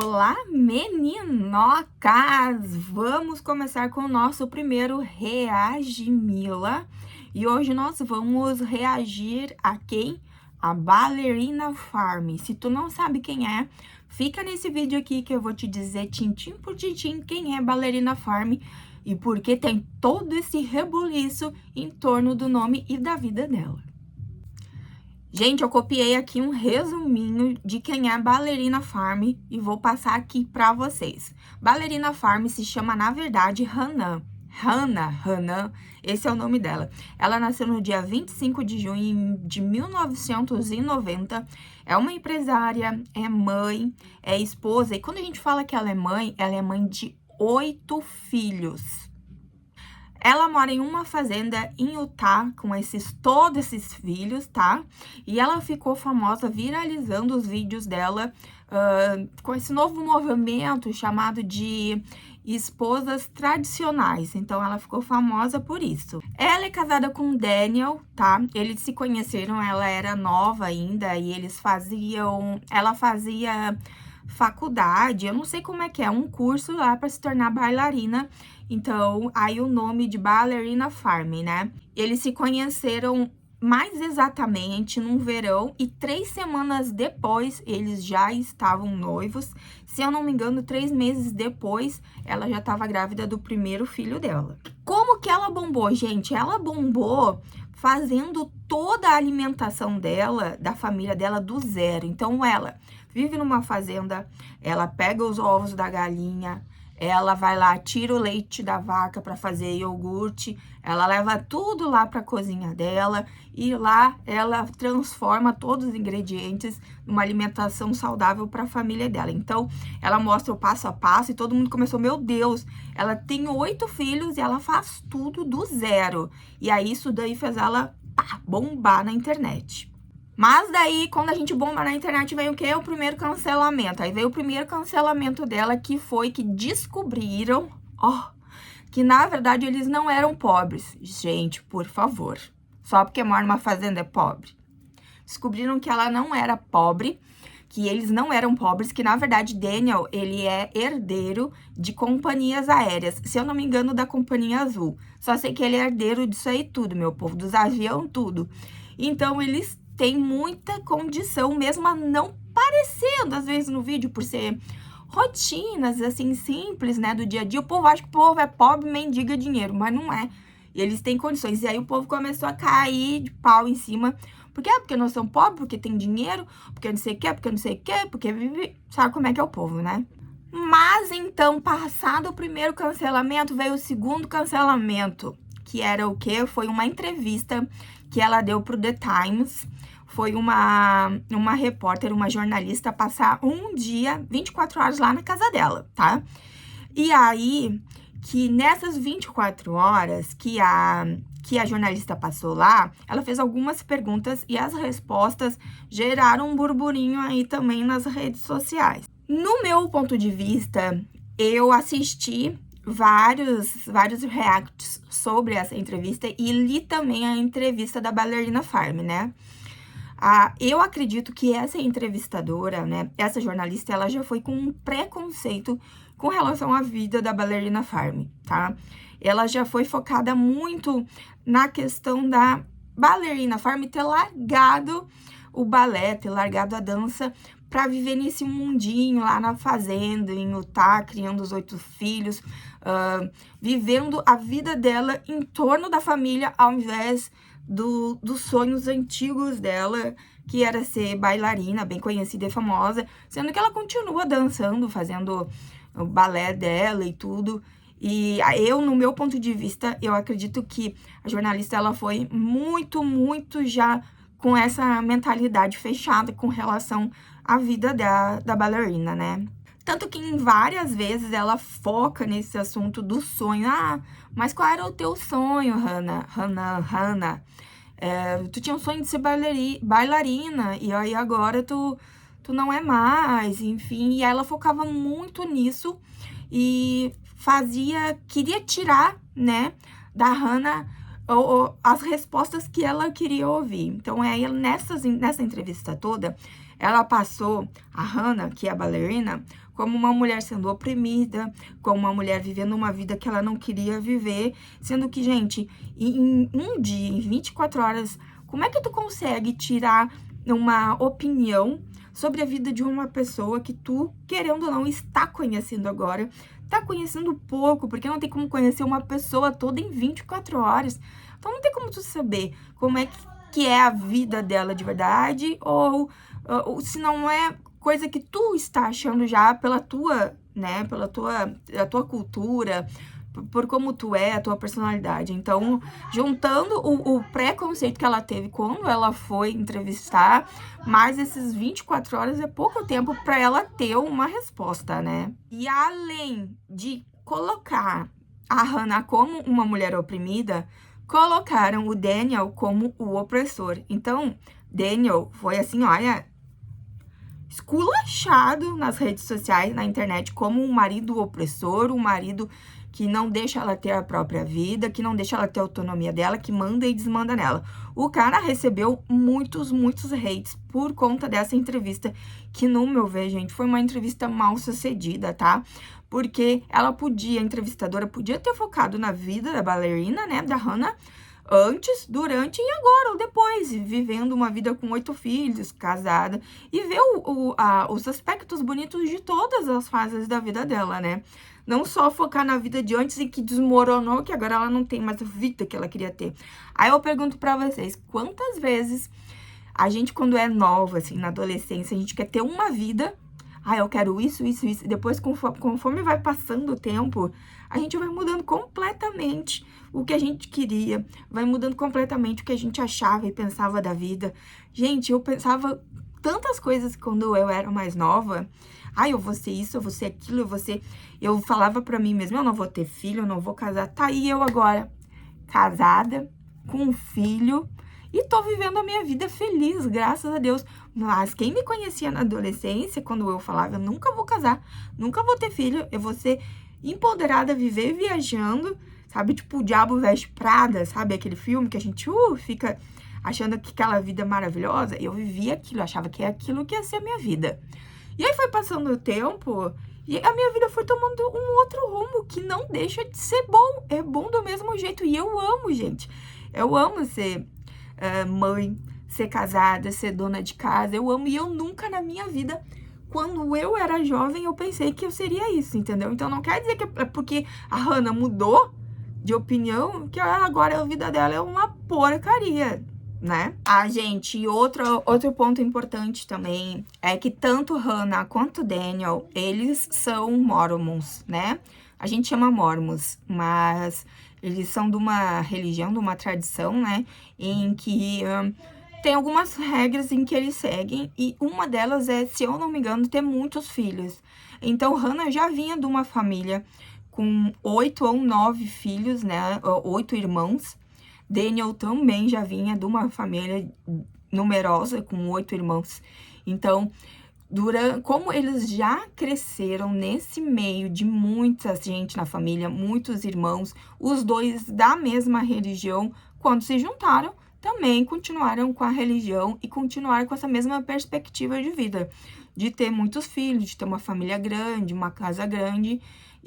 Olá, meninocas! Vamos começar com o nosso primeiro Reage Mila. E hoje nós vamos reagir a quem? A Ballerina Farm. Se tu não sabe quem é, fica nesse vídeo aqui que eu vou te dizer tintim por tintim quem é Ballerina Farm e por que tem todo esse rebuliço em torno do nome e da vida dela. Gente, eu copiei aqui um resuminho de quem é Ballerina Farm e vou passar aqui pra vocês. Ballerina Farm se chama, na verdade, Hanan. Hanan, esse é o nome dela. Ela nasceu no dia 25 de junho de 1990. É uma empresária, é mãe, é esposa. E quando a gente fala que ela é mãe de 8 filhos. Ela mora em uma fazenda em Utah com todos esses filhos, tá? E ela ficou famosa viralizando os vídeos dela com esse novo movimento chamado de esposas tradicionais. Então, ela ficou famosa por isso. Ela é casada com o Daniel, tá? Eles se conheceram, ela era nova ainda e ela fazia faculdade, eu não sei como é que é, um curso lá para se tornar bailarina. Então, aí o nome de Ballerina Farm, né? Eles se conheceram mais exatamente num verão e 3 semanas depois eles já estavam noivos. Se eu não me engano, 3 meses depois ela já estava grávida do primeiro filho dela. Como que ela bombou, gente? Ela bombou fazendo toda a alimentação dela, da família dela, do zero. Então, ela vive numa fazenda, ela pega os ovos da galinha, ela vai lá, tira o leite da vaca para fazer iogurte, ela leva tudo lá para a cozinha dela e lá ela transforma todos os ingredientes numa alimentação saudável para a família dela. Então, ela mostra o passo a passo e todo mundo começou, meu Deus, ela tem 8 filhos e ela faz tudo do zero. E aí, isso daí fez ela bombar na internet. Mas daí, quando a gente bomba na internet, veio o quê? O primeiro cancelamento. Aí veio o primeiro cancelamento dela, que foi que descobriram, que na verdade eles não eram pobres. Gente, por favor. Só porque mora numa fazenda é pobre. Descobriram que ela não era pobre, que eles não eram pobres, que na verdade Daniel, ele é herdeiro de companhias aéreas. Se eu não me engano, da Companhia Azul. Só sei que ele é herdeiro disso aí tudo, meu povo, dos aviões, tudo. Então, eles tem muita condição, mesmo a não parecendo, às vezes, no vídeo, por ser rotinas, assim, simples, né, do dia a dia. O povo acha que o povo é pobre, mendiga dinheiro, mas não é. E eles têm condições. E aí, o povo começou a cair de pau em cima. Por quê? Porque não são pobres, porque tem dinheiro, porque não sei o quê, porque não sei o quê, porque vive... Sabe como é que é o povo, né? Mas, então, passado o primeiro cancelamento, veio o segundo cancelamento, que era o quê? Foi uma entrevista que ela deu pro The Times. Foi uma repórter, uma jornalista, passar um dia, 24 horas lá na casa dela, tá? E aí, que nessas 24 horas que a jornalista passou lá, ela fez algumas perguntas e as respostas geraram um burburinho aí também nas redes sociais. No meu ponto de vista, eu assisti vários reacts sobre essa entrevista e li também a entrevista da Ballerina Farm, né? Eu acredito que essa entrevistadora, né, essa jornalista, ela já foi com um preconceito com relação à vida da Ballerina Farm, tá? Ela já foi focada muito na questão da Ballerina Farm ter largado o balé, ter largado a dança para viver nesse mundinho lá na fazenda, em Utah, criando os 8 filhos, vivendo a vida dela em torno da família, ao invés dos sonhos antigos dela, que era ser bailarina, bem conhecida e famosa, sendo que ela continua dançando, fazendo o balé dela e tudo. E eu, no meu ponto de vista, eu acredito que a jornalista, ela foi muito já com essa mentalidade fechada com relação à vida da bailarina, né? Tanto que em várias vezes ela foca nesse assunto do sonho. Mas qual era o teu sonho, Hannah? Tu tinha um sonho de ser bailarina, e aí agora tu não é mais, enfim. E ela focava muito nisso e queria tirar, né, da Hannah as respostas que ela queria ouvir. Então, nessa entrevista toda, ela passou a Hannah, que é a bailarina, como uma mulher sendo oprimida, como uma mulher vivendo uma vida que ela não queria viver, sendo que, gente, em um dia, em 24 horas, como é que tu consegue tirar uma opinião sobre a vida de uma pessoa que tu, querendo ou não, está conhecendo agora, tá conhecendo pouco, porque não tem como conhecer uma pessoa toda em 24 horas. Então não tem como tu saber como é que é a vida dela de verdade, ou se não é coisa que tu está achando já pela tua, né, a tua cultura, por como tu é, a tua personalidade. Então, juntando o preconceito que ela teve quando ela foi entrevistar, mais esses 24 horas é pouco tempo para ela ter uma resposta, né? E além de colocar a Hannah como uma mulher oprimida, colocaram o Daniel como o opressor. Então, Daniel foi assim, olha, esculachado nas redes sociais, na internet, como um marido opressor, um marido que não deixa ela ter a própria vida, que não deixa ela ter a autonomia dela, que manda e desmanda nela. O cara recebeu muitos hates por conta dessa entrevista, que no meu ver, gente, foi uma entrevista mal sucedida, tá? Porque ela podia, a entrevistadora podia ter focado na vida da bailarina, né, da Hannah, antes, durante e agora, ou depois, vivendo uma vida com 8 filhos, casada, e ver os aspectos bonitos de todas as fases da vida dela, né? Não só focar na vida de antes e que desmoronou, que agora ela não tem mais a vida que ela queria ter. Aí eu pergunto pra vocês, quantas vezes a gente, quando é nova, assim, na adolescência, a gente quer ter uma vida, eu quero isso, e depois, conforme vai passando o tempo, a gente vai mudando completamente o que a gente queria, vai mudando completamente o que a gente achava e pensava da vida. Gente, eu pensava tantas coisas quando eu era mais nova. Eu vou ser isso, eu vou ser aquilo, Eu falava pra mim mesma, eu não vou ter filho, eu não vou casar. Tá aí eu agora, casada, com um filho, e tô vivendo a minha vida feliz, graças a Deus. Mas quem me conhecia na adolescência, quando eu falava, eu nunca vou casar, nunca vou ter filho, eu vou ser empoderada, viver viajando, sabe? Tipo, o Diabo Veste Prada, sabe? Aquele filme que a gente fica achando que aquela vida é maravilhosa. Eu vivia aquilo, achava que é aquilo que ia ser a minha vida. E aí foi passando o tempo e a minha vida foi tomando um outro rumo que não deixa de ser bom. É bom do mesmo jeito. E eu amo, gente. Eu amo ser mãe, ser casada, ser dona de casa. Eu amo. E eu nunca na minha vida, quando eu era jovem, eu pensei que eu seria isso, entendeu? Então não quer dizer que é porque a Hannah mudou de opinião que agora a vida dela é uma porcaria, né? Gente, outro ponto importante também é que tanto Hannah quanto Daniel, eles são mormons, né? A gente chama mormons, mas eles são de uma religião, de uma tradição, né? Em que tem algumas regras em que eles seguem, e uma delas é, se eu não me engano, ter muitos filhos. Então, Hannah já vinha de uma família com 8 ou 9 filhos, né? 8 irmãos. Daniel também já vinha de uma família numerosa, com 8 irmãos. Então, como eles já cresceram nesse meio de muita gente na família, muitos irmãos, os dois da mesma religião, quando se juntaram, também continuaram com a religião e continuaram com essa mesma perspectiva de vida, de ter muitos filhos, de ter uma família grande, uma casa grande.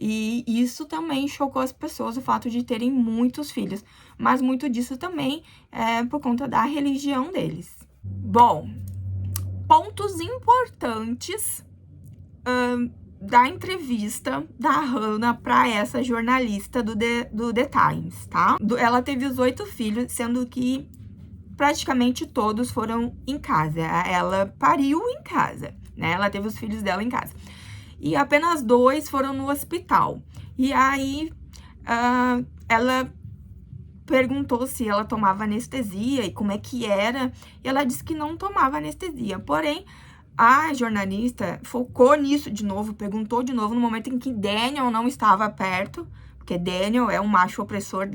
E isso também chocou as pessoas, o fato de terem muitos filhos. Mas muito disso também é por conta da religião deles. Bom, pontos importantes da entrevista da Hannah para essa jornalista do The Times, tá? Ela teve os 8 filhos, sendo que praticamente todos foram em casa. Ela pariu em casa, né? Ela teve os filhos dela em casa. E apenas 2 foram no hospital. E aí, ela perguntou se ela tomava anestesia e como é que era. E ela disse que não tomava anestesia. Porém, a jornalista focou nisso de novo, perguntou de novo no momento em que Daniel não estava perto. Porque Daniel é um macho opressor.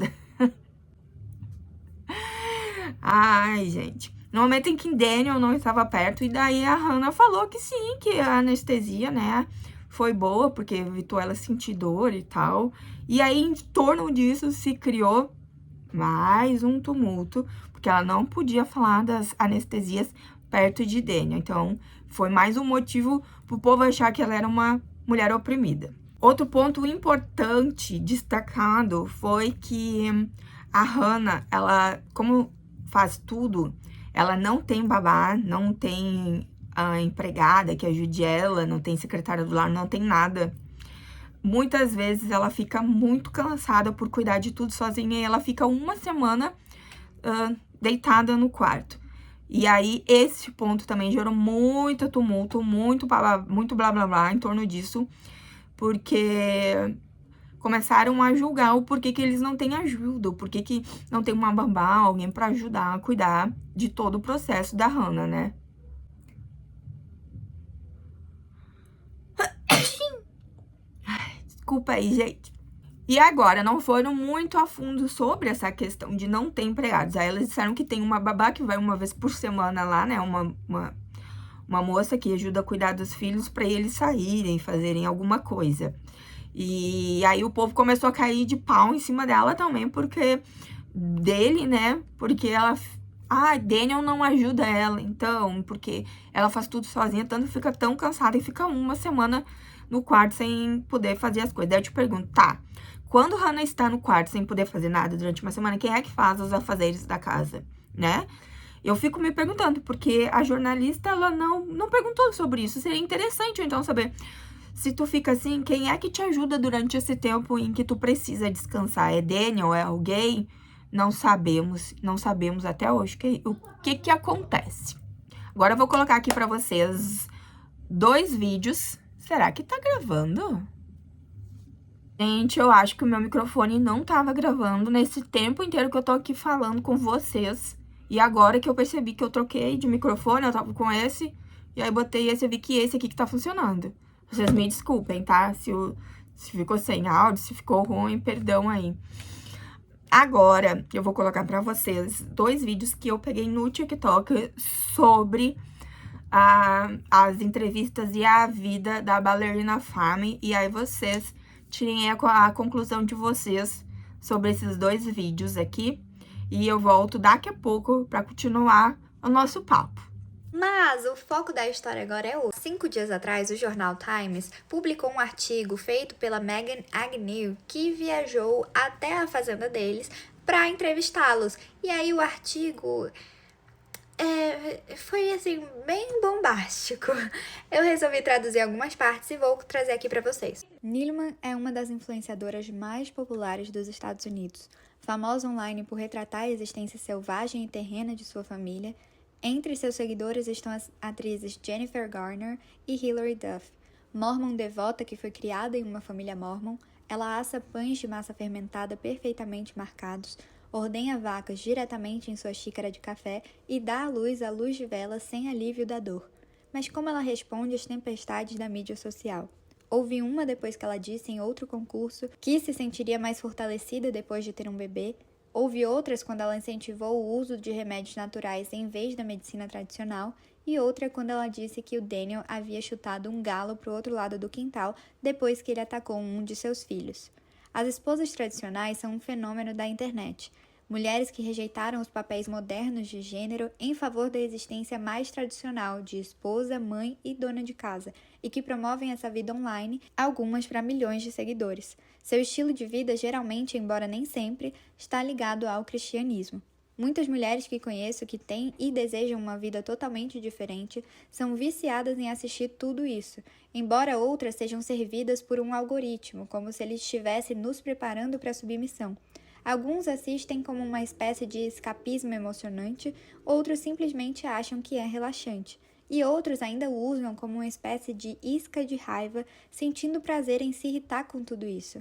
Ai, gente. No momento em que Daniel não estava perto. E daí a Hannah falou que sim, que a anestesia, né, foi boa, porque evitou ela sentir dor e tal. E aí, em torno disso, se criou mais um tumulto, porque ela não podia falar das anestesias perto de Daniel. Então, Foi mais um motivo pro povo achar que ela era uma mulher oprimida. Outro ponto importante destacado foi que a Hannah, ela, como faz tudo, ela não tem babá, não tem a empregada que ajude ela, não tem secretária do lar, não tem nada. Muitas vezes ela fica muito cansada por cuidar de tudo sozinha e ela fica uma semana deitada no quarto. E aí, esse ponto também gerou muito tumulto, muito blá blá blá em torno disso, porque começaram a julgar o porquê que eles não têm ajuda, o porquê que não tem uma babá, alguém pra ajudar a cuidar de todo o processo da Hannah, né? Desculpa aí, gente. E agora, não foram muito a fundo sobre essa questão de não ter empregados. Aí elas disseram que tem uma babá que vai uma vez por semana lá, né? Uma moça que ajuda a cuidar dos filhos para eles saírem, fazerem alguma coisa. E aí o povo começou a cair de pau em cima dela também, porque dele, né? Porque ela... Ah, Daniel não ajuda ela, então, porque ela faz tudo sozinha, tanto fica tão cansada e fica uma semana no quarto sem poder fazer as coisas. Daí eu te pergunto, tá, quando Hannah está no quarto sem poder fazer nada durante uma semana, quem é que faz os afazeres da casa, né? Eu fico me perguntando, porque a jornalista, ela não perguntou sobre isso. Seria interessante, então, saber se tu fica assim, quem é que te ajuda durante esse tempo em que tu precisa descansar? É Daniel? É alguém? Não sabemos até hoje o que acontece. Agora eu vou colocar aqui pra vocês 2 vídeos. Será que tá gravando? Gente, eu acho que o meu microfone não tava gravando nesse tempo inteiro que eu tô aqui falando com vocês. E agora que eu percebi que eu troquei de microfone, eu tava com esse, e aí botei esse, eu vi que esse aqui que tá funcionando. Vocês me desculpem, tá? Se ficou sem áudio, se ficou ruim, perdão aí. Agora, eu vou colocar pra vocês 2 vídeos que eu peguei no TikTok sobre as entrevistas e a vida da Ballerina Farm. E aí vocês tirem a conclusão de vocês sobre esses 2 vídeos aqui. E eu volto daqui a pouco pra continuar o nosso papo. Mas o foco da história agora é outro. 5 dias atrás, o jornal Times publicou um artigo feito pela Megan Agnew, que viajou até a fazenda deles para entrevistá-los. E aí o artigo foi assim, bem bombástico. Eu resolvi traduzir algumas partes e vou trazer aqui para vocês. Neeleman é uma das influenciadoras mais populares dos Estados Unidos, famosa online por retratar a existência selvagem e terrena de sua família. Entre seus seguidores estão as atrizes Jennifer Garner e Hilary Duff. Mormon devota que foi criada em uma família mormon, ela assa pães de massa fermentada perfeitamente marcados, ordenha vacas diretamente em sua xícara de café e dá à luz a luz de vela sem alívio da dor. Mas como ela responde às tempestades da mídia social? Houve uma depois que ela disse em outro concurso que se sentiria mais fortalecida depois de ter um bebê. Houve outras quando ela incentivou o uso de remédios naturais em vez da medicina tradicional, e outra quando ela disse que o Daniel havia chutado um galo para o outro lado do quintal depois que ele atacou um de seus filhos. As esposas tradicionais são um fenômeno da internet. Mulheres que rejeitaram os papéis modernos de gênero em favor da existência mais tradicional de esposa, mãe e dona de casa, e que promovem essa vida online, algumas para milhões de seguidores. Seu estilo de vida geralmente, embora nem sempre, está ligado ao cristianismo. Muitas mulheres que conheço que têm e desejam uma vida totalmente diferente são viciadas em assistir tudo isso, embora outras sejam servidas por um algoritmo, como se ele estivesse nos preparando para a submissão. Alguns assistem como uma espécie de escapismo emocionante, outros simplesmente acham que é relaxante. E outros ainda o usam como uma espécie de isca de raiva, sentindo prazer em se irritar com tudo isso.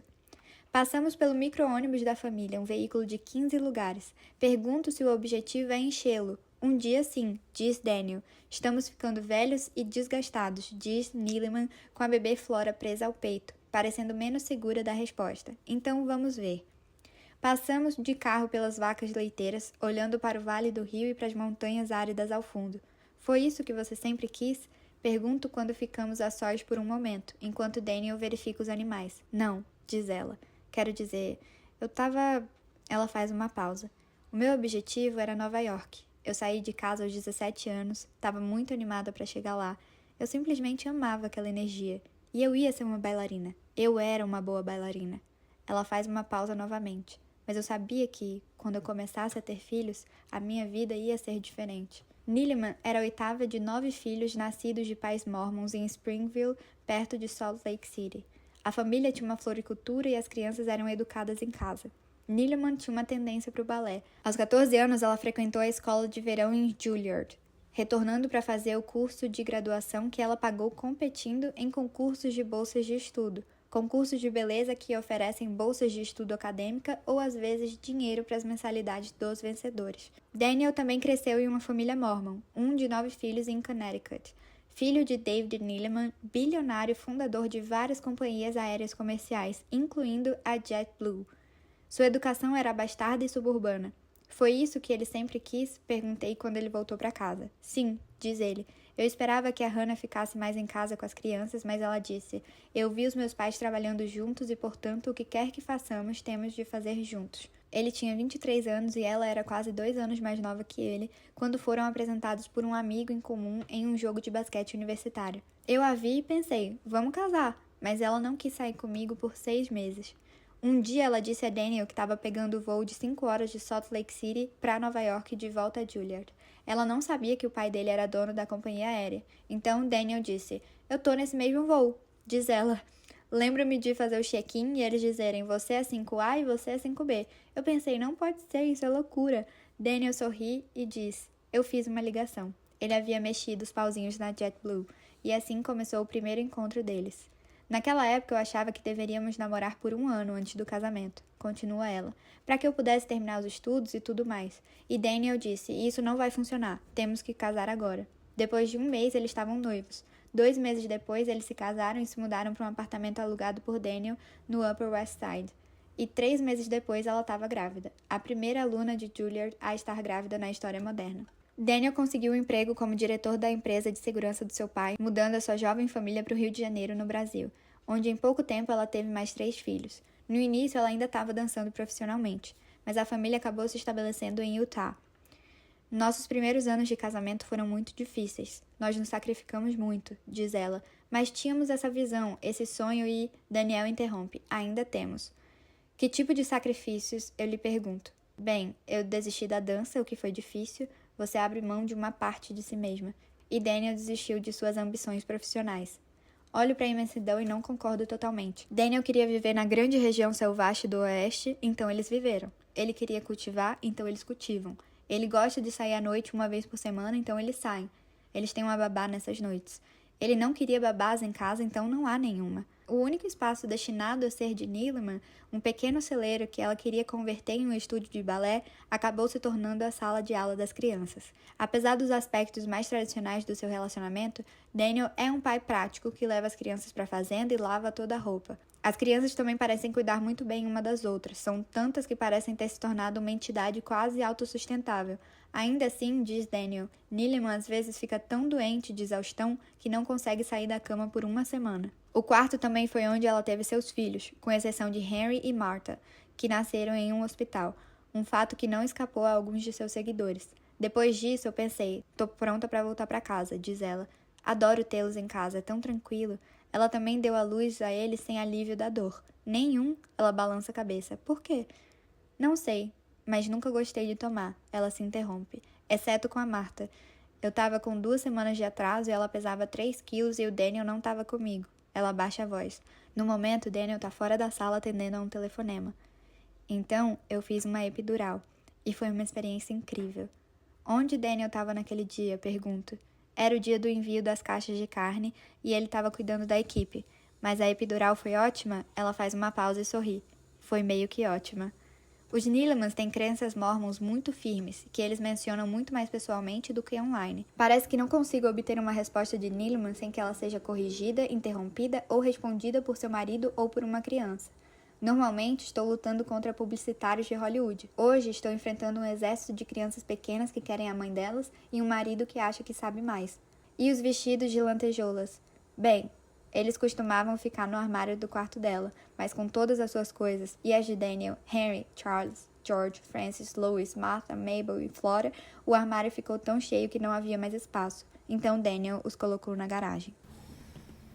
Passamos pelo micro-ônibus da família, um veículo de 15 lugares. Pergunto se o objetivo é enchê-lo. Um dia sim, diz Daniel. Estamos ficando velhos e desgastados, diz Neeleman, com a bebê Flora presa ao peito, parecendo menos segura da resposta. Então vamos ver. Passamos de carro pelas vacas leiteiras, olhando para o vale do rio e para as montanhas áridas ao fundo. Foi isso que você sempre quis? Pergunto quando ficamos a sós por um momento, enquanto Daniel verifica os animais. Não, diz ela. Quero dizer, Ela faz uma pausa. O meu objetivo era Nova York. Eu saí de casa aos 17 anos, estava muito animada para chegar lá. Eu simplesmente amava aquela energia. E eu ia ser uma bailarina. Eu era uma boa bailarina. Ela faz uma pausa novamente. Mas eu sabia que, quando eu começasse a ter filhos, a minha vida ia ser diferente. Niliman era a oitava de 9 filhos nascidos de pais mormons em Springville, perto de Salt Lake City. A família tinha uma floricultura e as crianças eram educadas em casa. Niliman tinha uma tendência para o balé. Aos 14 anos, ela frequentou a escola de verão em Juilliard, retornando para fazer o curso de graduação que ela pagou competindo em concursos de bolsas de estudo, concursos de beleza que oferecem bolsas de estudo acadêmica ou às vezes dinheiro para as mensalidades dos vencedores. Daniel também cresceu em uma família mormon, um de 9 filhos em Connecticut. Filho de David Neeleman, bilionário fundador de várias companhias aéreas comerciais, incluindo a JetBlue. Sua educação era abastarda e suburbana. Foi isso que ele sempre quis? Perguntei quando ele voltou para casa. Sim, diz ele. Eu esperava que a Hannah ficasse mais em casa com as crianças, mas ela disse: eu vi os meus pais trabalhando juntos e, portanto, o que quer que façamos, temos de fazer juntos. Ele tinha 23 anos e ela era quase 2 anos mais nova que ele, quando foram apresentados por um amigo em comum em um jogo de basquete universitário. Eu a vi e pensei, vamos casar, mas ela não quis sair comigo por 6 meses. Um dia ela disse a Daniel que estava pegando o voo de 5 horas de Salt Lake City para Nova York de volta a Juilliard. Ela não sabia que o pai dele era dono da companhia aérea. Então Daniel disse, eu tô nesse mesmo voo, diz ela. Lembro-me de fazer o check-in e eles dizerem, você é 5A e você é 5B. Eu pensei, não pode ser, isso é loucura. Daniel sorri e diz, eu fiz uma ligação. Ele havia mexido os pauzinhos na JetBlue, e assim começou o primeiro encontro deles. Naquela época eu achava que deveríamos namorar por 1 ano antes do casamento, continua ela, para que eu pudesse terminar os estudos e tudo mais. E Daniel disse, isso não vai funcionar, temos que casar agora. Depois de 1 mês eles estavam noivos. 2 meses depois eles se casaram e se mudaram para um apartamento alugado por Daniel no Upper West Side. E 3 meses depois ela estava grávida, a primeira aluna de Juilliard a estar grávida na história moderna. Daniel conseguiu um emprego como diretor da empresa de segurança do seu pai, mudando a sua jovem família para o Rio de Janeiro, no Brasil, onde em pouco tempo ela teve mais 3 filhos. No início ela ainda estava dançando profissionalmente, mas a família acabou se estabelecendo em Utah. Nossos primeiros anos de casamento foram muito difíceis. Nós nos sacrificamos muito, diz ela, mas tínhamos essa visão, esse sonho e... Daniel interrompe, ainda temos. Que tipo de sacrifícios? Eu lhe pergunto. Bem, eu desisti da dança, o que foi difícil. Você abre mão de uma parte de si mesma. E Daniel desistiu de suas ambições profissionais. Olho para a imensidão e não concordo totalmente. Daniel queria viver na grande região selvagem do oeste, então eles viveram. Ele queria cultivar, então eles cultivam. Ele gosta de sair à noite 1 vez por semana, então eles saem. Eles têm uma babá nessas noites. Ele não queria babás em casa, então não há nenhuma. O único espaço destinado a ser de Neeleman, um pequeno celeiro que ela queria converter em um estúdio de balé, acabou se tornando a sala de aula das crianças. Apesar dos aspectos mais tradicionais do seu relacionamento, Daniel é um pai prático que leva as crianças para a fazenda e lava toda a roupa. As crianças também parecem cuidar muito bem uma das outras, são tantas que parecem ter se tornado uma entidade quase autossustentável. Ainda assim, diz Daniel, Neeleman às vezes fica tão doente de exaustão que não consegue sair da cama por 1 semana. O quarto também foi onde ela teve seus filhos, com exceção de Henry e Martha, que nasceram em um hospital, um fato que não escapou a alguns de seus seguidores. Depois disso, eu pensei, tô pronta para voltar para casa, diz ela. Adoro tê-los em casa, é tão tranquilo. Ela também deu à luz a eles sem alívio da dor. Nenhum, ela balança a cabeça. Por quê? Não sei, mas nunca gostei de tomar, ela se interrompe, exceto com a Martha. Eu tava com 2 semanas de atraso e ela pesava 3 quilos e o Daniel não tava comigo. Ela baixa a voz. No momento, Daniel tá fora da sala atendendo a um telefonema. Então, eu fiz uma epidural. E foi uma experiência incrível. Onde Daniel estava naquele dia? Pergunto. Era o dia do envio das caixas de carne e ele estava cuidando da equipe. Mas a epidural foi ótima? Ela faz uma pausa e sorri. Foi meio que ótima. Os Neelemans têm crenças mormons muito firmes, que eles mencionam muito mais pessoalmente do que online. Parece que não consigo obter uma resposta de Neeleman sem que ela seja corrigida, interrompida ou respondida por seu marido ou por uma criança. Normalmente, estou lutando contra publicitários de Hollywood. Hoje, estou enfrentando um exército de crianças pequenas que querem a mãe delas e um marido que acha que sabe mais. E os vestidos de lantejoulas? Bem, eles costumavam ficar no armário do quarto dela, mas com todas as suas coisas, e as de Daniel, Henry, Charles, George, Francis, Louis, Martha, Mabel e Flora, o armário ficou tão cheio que não havia mais espaço. então Daniel os colocou na garagem.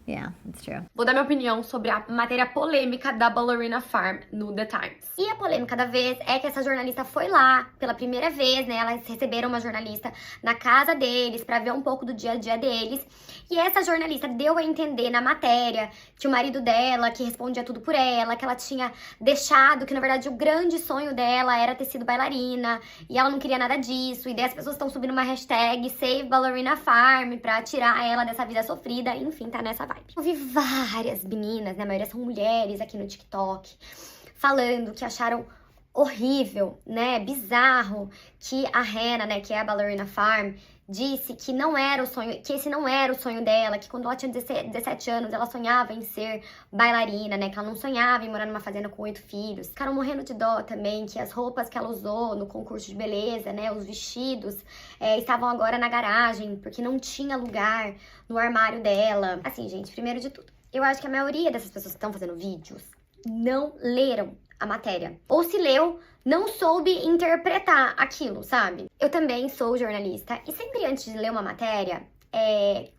Yeah, it's true. Vou dar minha opinião sobre a matéria polêmica da Ballerina Farm no The Times. E a polêmica da vez é que essa jornalista foi lá pela primeira vez, né? Elas receberam uma jornalista na casa deles pra ver um pouco do dia a dia deles. E essa jornalista deu a entender na matéria que o marido dela, que respondia tudo por ela, que ela tinha deixado, que na verdade o grande sonho dela era ter sido bailarina e ela não queria nada disso. E daí as pessoas estão subindo uma hashtag Save Ballerina Farm pra tirar ela dessa vida sofrida. Enfim, tá nessa vibe. Eu vi várias meninas, né? A maioria são mulheres aqui no TikTok, falando que acharam horrível, né, bizarro, que a Hannah, né, que é a Ballerina Farm, disse que não era o sonho, que esse não era o sonho dela, que quando ela tinha 17 anos, ela sonhava em ser bailarina, né, que ela não sonhava em morar numa fazenda com 8 filhos. Ficaram morrendo de dó também, que as roupas que ela usou no concurso de beleza, né, os vestidos, estavam agora na garagem, porque não tinha lugar no armário dela. Assim, gente, primeiro de tudo, eu acho que a maioria dessas pessoas que estão fazendo vídeos não leram a matéria. Ou se leu, não soube interpretar aquilo, sabe? Eu também sou jornalista e sempre antes de ler uma matéria,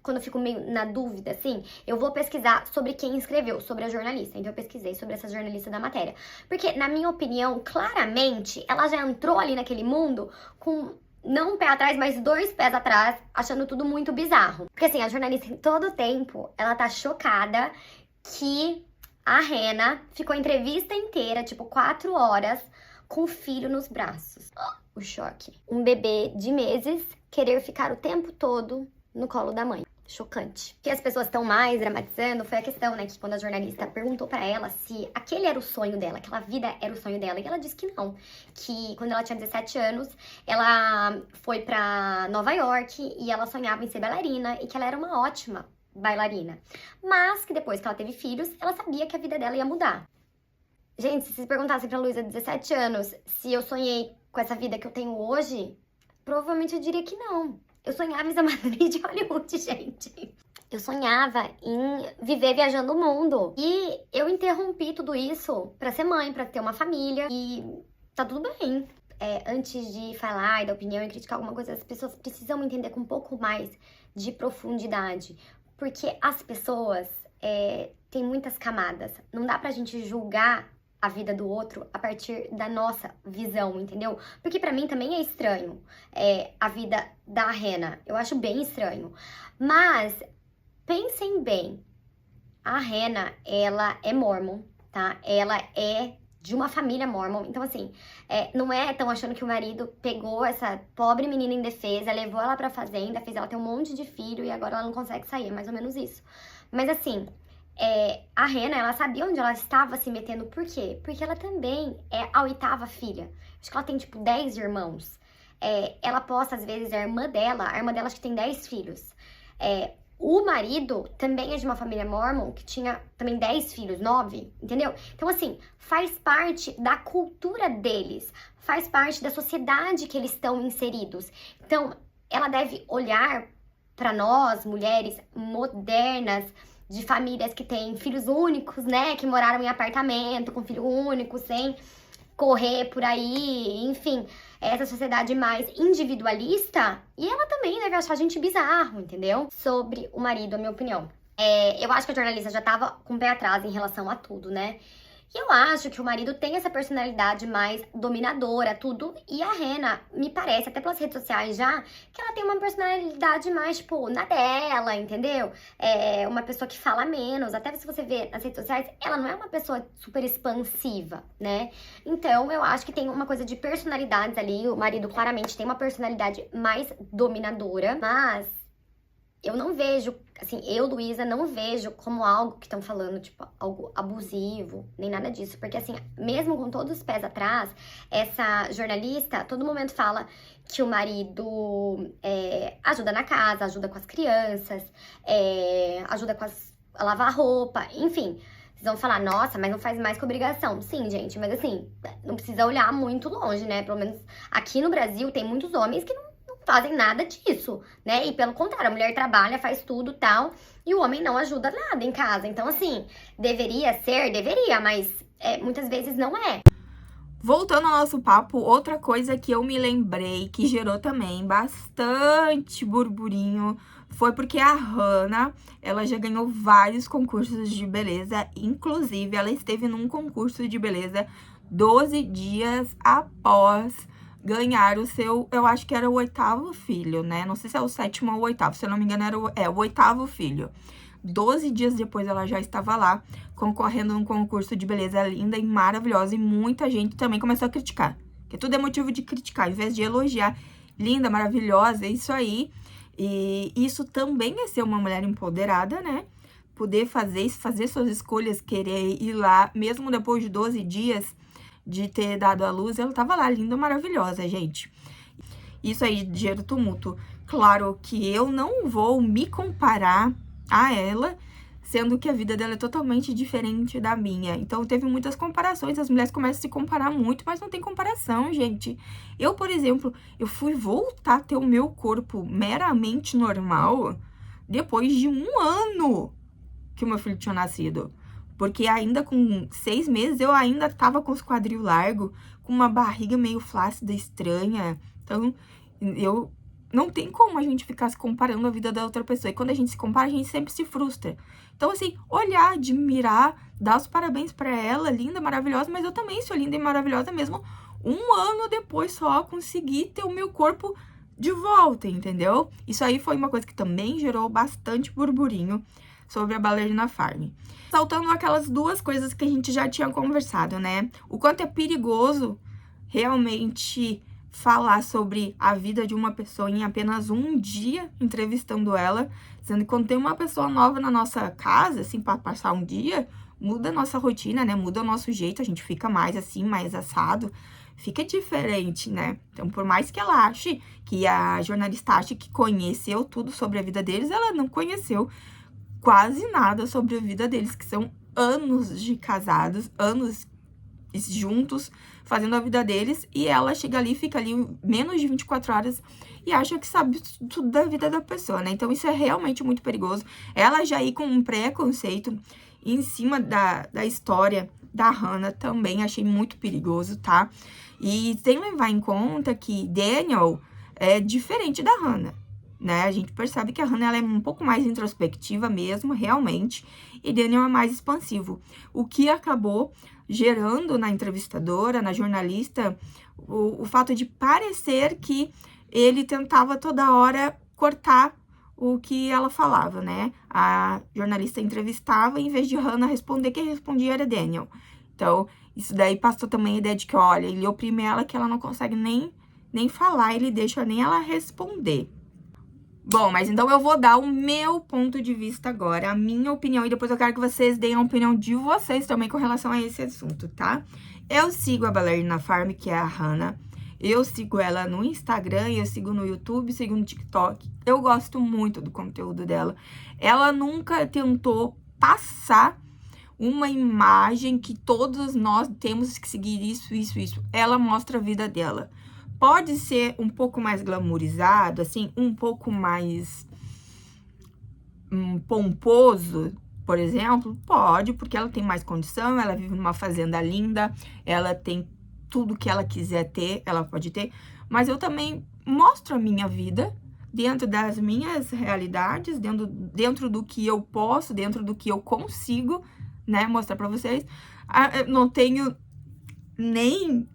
quando eu fico meio na dúvida, assim, eu vou pesquisar sobre quem escreveu, sobre a jornalista. Então eu pesquisei sobre essa jornalista da matéria. Porque, na minha opinião, claramente, ela já entrou ali naquele mundo com não um pé atrás, mas 2 pés atrás, achando tudo muito bizarro. Porque, assim, a jornalista em todo o tempo, ela tá chocada que a Hannah ficou a entrevista inteira, tipo 4 horas, com o filho nos braços. O choque. Um bebê de meses querer ficar o tempo todo no colo da mãe. Chocante. O que as pessoas estão mais dramatizando foi a questão, né, que quando a jornalista perguntou pra ela se aquele era o sonho dela, aquela vida era o sonho dela, e ela disse que não. Que quando ela tinha 17 anos, ela foi pra Nova York e ela sonhava em ser bailarina e que ela era uma ótima bailarina, mas que depois que ela teve filhos, ela sabia que a vida dela ia mudar. Gente, se vocês perguntassem pra Luísa, 17 anos, se eu sonhei com essa vida que eu tenho hoje, provavelmente eu diria que não. Eu sonhava em ser uma atriz de Hollywood, gente. Eu sonhava em viver viajando o mundo. E eu interrompi tudo isso pra ser mãe, pra ter uma família, e tá tudo bem. Antes de falar e dar opinião e criticar alguma coisa, as pessoas precisam entender com um pouco mais de profundidade. Porque as pessoas têm muitas camadas. Não dá pra gente julgar a vida do outro a partir da nossa visão, entendeu? Porque pra mim também é estranho a vida da Hannah. Eu acho bem estranho. Mas pensem bem. A Hannah, ela é mormon, tá? Ela é de uma família mormon. Então, assim, não tão achando que o marido pegou essa pobre menina indefesa, levou ela pra fazenda, fez ela ter um monte de filho e agora ela não consegue sair. É mais ou menos isso. Mas, assim, a Hannah, ela sabia onde ela estava se metendo. Por quê? Porque ela também é a 8ª filha. Acho que ela tem, tipo, 10 irmãos. Ela posta, às vezes, a irmã dela acho que tem 10 filhos. O marido também é de uma família mormon que tinha também 10 filhos, 9, entendeu? Então, assim, faz parte da cultura deles, faz parte da sociedade que eles estão inseridos. Então, ela deve olhar para nós, mulheres modernas, de famílias que têm filhos únicos, né? Que moraram em apartamento com filho único, sem correr por aí, enfim, essa sociedade mais individualista, e ela também deve achar a gente bizarro, entendeu? Sobre o marido, a minha opinião. Eu acho que a jornalista já tava com o pé atrás em relação a tudo, né? E eu acho que o marido tem essa personalidade mais dominadora, tudo. E a Hannah, me parece, até pelas redes sociais já, que ela tem uma personalidade mais, tipo, na dela, entendeu? Uma pessoa que fala menos. Até se você vê nas redes sociais, ela não é uma pessoa super expansiva, né? Então, eu acho que tem uma coisa de personalidades ali. O marido claramente tem uma personalidade mais dominadora, mas eu não vejo, assim, eu, Luísa, não vejo como algo que estão falando, tipo, algo abusivo, nem nada disso. Porque, assim, mesmo com todos os pés atrás, essa jornalista, a todo momento fala que o marido ajuda na casa, ajuda com as crianças, ajuda a lavar roupa, enfim. Vocês vão falar, nossa, mas não faz mais que obrigação. Sim, gente, mas assim, não precisa olhar muito longe, né? Pelo menos aqui no Brasil tem muitos homens que não fazem nada disso, né? E pelo contrário, a mulher trabalha, faz tudo tal, e o homem não ajuda nada em casa. Então, assim, deveria, mas muitas vezes não é. Voltando ao nosso papo, outra coisa que eu me lembrei, que gerou também bastante burburinho, foi porque a Hannah, ela já ganhou vários concursos de beleza, inclusive ela esteve num concurso de beleza 12 dias após ganhar o seu, eu acho que era o 8º filho, né? Não sei se é o 7º ou o 8º, se eu não me engano era o 8º filho. 12 dias depois ela já estava lá, concorrendo num concurso de beleza linda e maravilhosa, e muita gente também começou a criticar, porque tudo é motivo de criticar, em vez de elogiar, linda, maravilhosa, isso aí. E isso também é ser uma mulher empoderada, né? Poder fazer suas escolhas, querer ir lá, mesmo depois de 12 dias de ter dado à luz, ela tava lá, linda, maravilhosa, gente. Isso aí gera tumulto. Claro que eu não vou me comparar a ela, sendo que a vida dela é totalmente diferente da minha. Então, teve muitas comparações, as mulheres começam a se comparar muito, mas não tem comparação, gente. Eu, por exemplo, eu fui voltar a ter o meu corpo meramente normal depois de 1 ano que o meu filho tinha nascido. Porque ainda com 6 meses, eu ainda tava com os quadril largo, com uma barriga meio flácida, estranha. Então, não tem como a gente ficar se comparando a vida da outra pessoa. E quando a gente se compara, a gente sempre se frustra. Então, assim, olhar, admirar, dar os parabéns pra ela, linda, maravilhosa, mas eu também sou linda e maravilhosa mesmo. 1 ano depois só consegui ter o meu corpo de volta, entendeu? Isso aí foi uma coisa que também gerou bastante burburinho sobre a Ballerina Farm. Saltando aquelas 2 coisas que a gente já tinha conversado, né? O quanto é perigoso realmente falar sobre a vida de uma pessoa em apenas 1 dia entrevistando ela, sendo que quando tem uma pessoa nova na nossa casa, assim, para passar 1 dia, muda a nossa rotina, né? Muda o nosso jeito, a gente fica mais assim, mais assado, fica diferente, né? Então, por mais que ela ache, que a jornalista ache que conheceu tudo sobre a vida deles, ela não conheceu quase nada sobre a vida deles, que são anos de casados, anos juntos, fazendo a vida deles, e ela chega ali, fica ali menos de 24 horas e acha que sabe tudo da vida da pessoa, né? Então, isso é realmente muito perigoso. Ela já ir com um preconceito em cima da história da Hannah também achei muito perigoso, tá? E sem levar em conta que Daniel é diferente da Hannah, né? A gente percebe que a Hannah ela é um pouco mais introspectiva mesmo, realmente, e Daniel é mais expansivo. O que acabou gerando na entrevistadora, na jornalista, o fato de parecer que ele tentava toda hora cortar o que ela falava, né? A jornalista entrevistava, e em vez de Hannah responder, quem respondia era Daniel. Então, isso daí passou também a ideia de que, olha, ele oprime ela que ela não consegue nem falar, ele deixa nem ela responder. Bom, mas então eu vou dar o meu ponto de vista agora, a minha opinião, e depois eu quero que vocês deem a opinião de vocês também com relação a esse assunto, tá? Eu sigo a Ballerina Farm, que é a Hannah, eu sigo ela no Instagram, eu sigo no YouTube, sigo no TikTok, eu gosto muito do conteúdo dela. Ela nunca tentou passar uma imagem que todos nós temos que seguir isso. Ela mostra a vida dela. Pode ser um pouco mais glamourizado, assim, um pouco mais pomposo, por exemplo? Pode, porque ela tem mais condição, ela vive numa fazenda linda, ela tem tudo que ela quiser ter, ela pode ter. Mas eu também mostro a minha vida dentro das minhas realidades, dentro do que eu posso, dentro do que eu consigo, né, mostrar pra vocês. Eu não tenho nem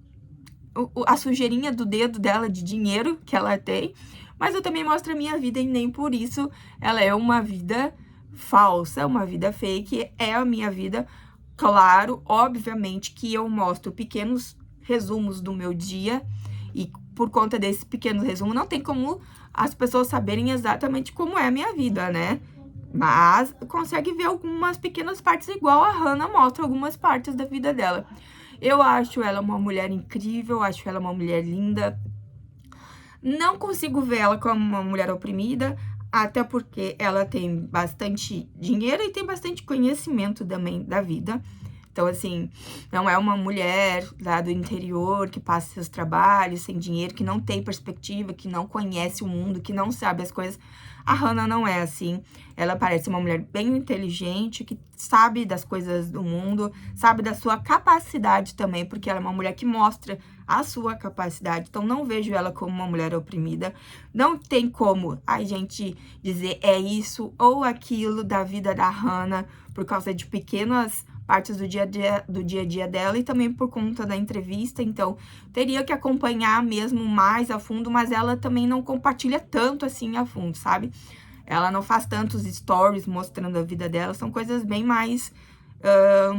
a sujeirinha do dedo dela de dinheiro que ela tem, mas eu também mostro a minha vida, e nem por isso ela é uma vida falsa, uma vida fake. É a minha vida, claro, obviamente que eu mostro pequenos resumos do meu dia, e por conta desse pequeno resumo não tem como as pessoas saberem exatamente como é a minha vida, né? Mas consegue ver algumas pequenas partes, igual a Hannah mostra algumas partes da vida dela. Eu acho ela uma mulher incrível, acho ela uma mulher linda. Não consigo ver ela como uma mulher oprimida, até porque ela tem bastante dinheiro e tem bastante conhecimento também da vida. Então, assim, não é uma mulher lá do interior que passa seus trabalhos sem dinheiro, que não tem perspectiva, que não conhece o mundo, que não sabe as coisas. A Hannah não é assim. Ela parece uma mulher bem inteligente, que sabe das coisas do mundo, sabe da sua capacidade também, porque ela é uma mulher que mostra a sua capacidade. Então, não vejo ela como uma mulher oprimida. Não tem como a gente dizer é isso ou aquilo da vida da Hannah por causa de pequenas partes do dia a dia dela e também por conta da entrevista. Então, teria que acompanhar mesmo mais a fundo, mas ela também não compartilha tanto assim a fundo, sabe? Ela não faz tantos stories mostrando a vida dela, são coisas bem mais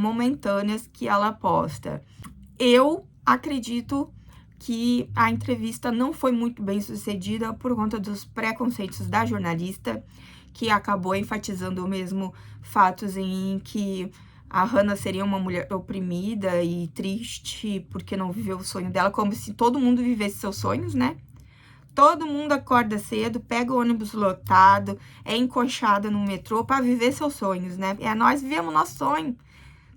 momentâneas que ela posta. Eu acredito que a entrevista não foi muito bem sucedida por conta dos preconceitos da jornalista, que acabou enfatizando mesmo fatos em que a Hannah seria uma mulher oprimida e triste porque não viveu o sonho dela, como se todo mundo vivesse seus sonhos, né? Todo mundo acorda cedo, pega o ônibus lotado, é encoxada no metrô para viver seus sonhos, né? Nós vivemos nosso sonho.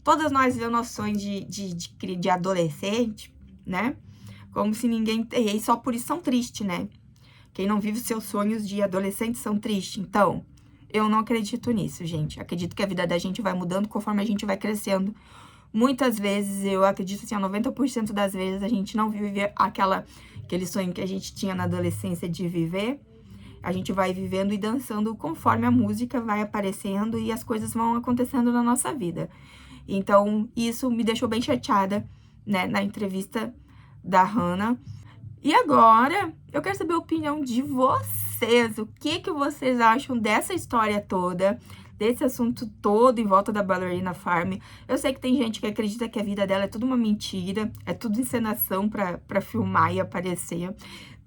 Todas nós vivemos nosso sonho de adolescente, né? Como se ninguém... E só por isso são tristes, né? Quem não vive os seus sonhos de adolescente são tristes. Então, eu não acredito nisso, gente. Acredito que a vida da gente vai mudando conforme a gente vai crescendo. Muitas vezes, eu acredito assim, a 90% das vezes, a gente não vive aquele sonho que a gente tinha na adolescência de viver. A gente vai vivendo e dançando conforme a música vai aparecendo e as coisas vão acontecendo na nossa vida. Então, isso me deixou bem chateada, né, na entrevista da Hannah. E agora, eu quero saber a opinião de vocês. O que vocês acham dessa história toda, desse assunto todo em volta da Ballerina Farm? Eu sei que tem gente que acredita que a vida dela é tudo uma mentira, é tudo encenação pra filmar e aparecer.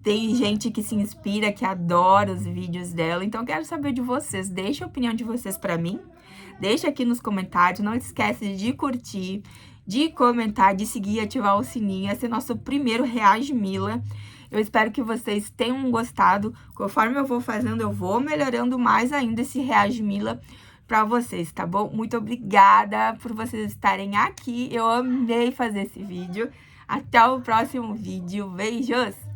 Tem gente que se inspira, que adora os vídeos dela. Então, eu quero saber de vocês. Deixa a opinião de vocês pra mim. Deixa aqui nos comentários. Não esquece de curtir, de comentar, de seguir e ativar o sininho. Esse é nosso primeiro Reage Mila. Eu espero que vocês tenham gostado. Conforme eu vou fazendo, eu vou melhorando mais ainda esse Reage Mila pra vocês, tá bom? Muito obrigada por vocês estarem aqui. Eu amei fazer esse vídeo. Até o próximo vídeo. Beijos!